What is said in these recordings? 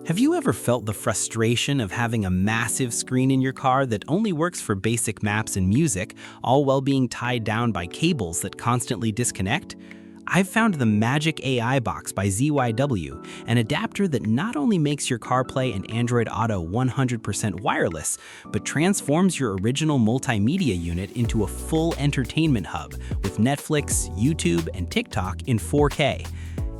Have you ever felt the frustration of having a massive screen in your car that only works for basic maps and music, all while being tied down by cables that constantly disconnect? I've found the Magic AI Box by ZYW, an adapter that not only makes your CarPlay and Android Auto 100% wireless, but transforms your original multimedia unit into a full entertainment hub with Netflix, YouTube, and TikTok in 4K.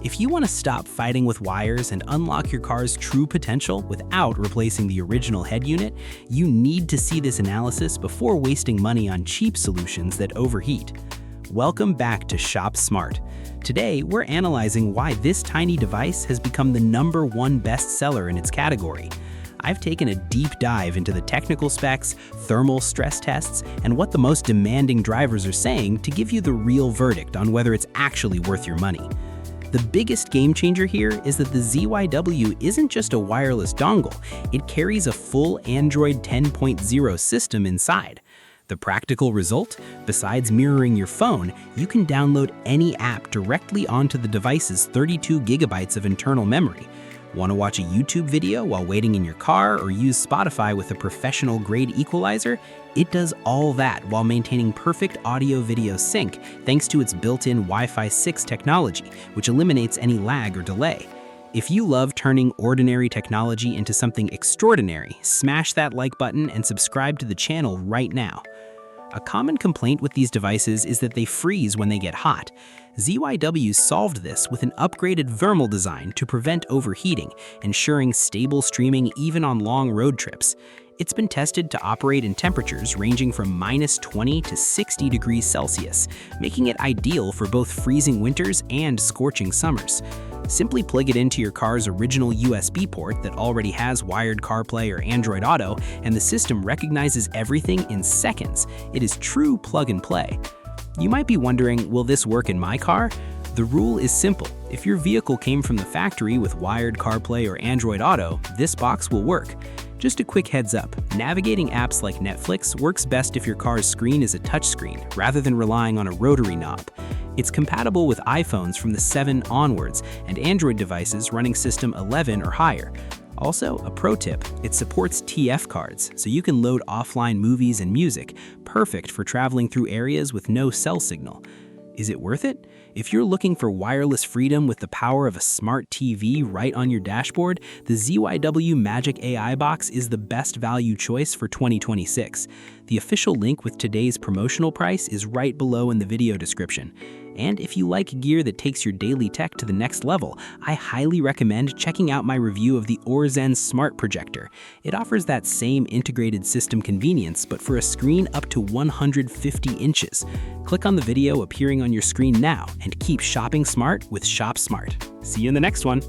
If you want to stop fighting with wires and unlock your car's true potential without replacing the original head unit, you need to see this analysis before wasting money on cheap solutions that overheat. Welcome back to ShopSmart. Today, we're analyzing why this tiny device has become the #1 bestseller in its category. I've taken a deep dive into the technical specs, thermal stress tests, and what the most demanding drivers are saying to give you the real verdict on whether it's actually worth your money. The biggest game changer here is that the ZYW isn't just a wireless dongle, it carries a full Android 10.0 system inside. The practical result? Besides mirroring your phone, you can download any app directly onto the device's 32 gigabytes of internal memory. Want to watch a YouTube video while waiting in your car or use Spotify with a professional-grade equalizer? It does all that while maintaining perfect audio-video sync thanks to its built-in Wi-Fi 6 technology, which eliminates any lag or delay. If you love turning ordinary technology into something extraordinary, smash that like button and subscribe to the channel right now. A common complaint with these devices is that they freeze when they get hot. ZYW solved this with an upgraded thermal design to prevent overheating, ensuring stable streaming even on long road trips. It's been tested to operate in temperatures ranging from -20 to 60 degrees Celsius, making it ideal for both freezing winters and scorching summers. Simply plug it into your car's original USB port that already has wired CarPlay or Android Auto, and the system recognizes everything in seconds. It is true plug and play. You might be wondering, will this work in my car? The rule is simple. If your vehicle came from the factory with wired CarPlay or Android Auto, this box will work. Just a quick heads up, navigating apps like Netflix works best if your car's screen is a touchscreen, rather than relying on a rotary knob. It's compatible with iPhones from the 7 onwards and Android devices running System 11 or higher. Also, a pro tip, it supports TF cards, so you can load offline movies and music, perfect for traveling through areas with no cell signal. Is it worth it? If you're looking for wireless freedom with the power of a smart TV right on your dashboard, the ZYW Magic AI Box is the best value choice for 2026. The official link with today's promotional price is right below in the video description. And if you like gear that takes your daily tech to the next level, I highly recommend checking out my review of the Orzen Smart Projector. It offers that same integrated system convenience, but for a screen up to 150 inches. Click on the video appearing on your screen now and keep shopping smart with ShopSmart. See you in the next one.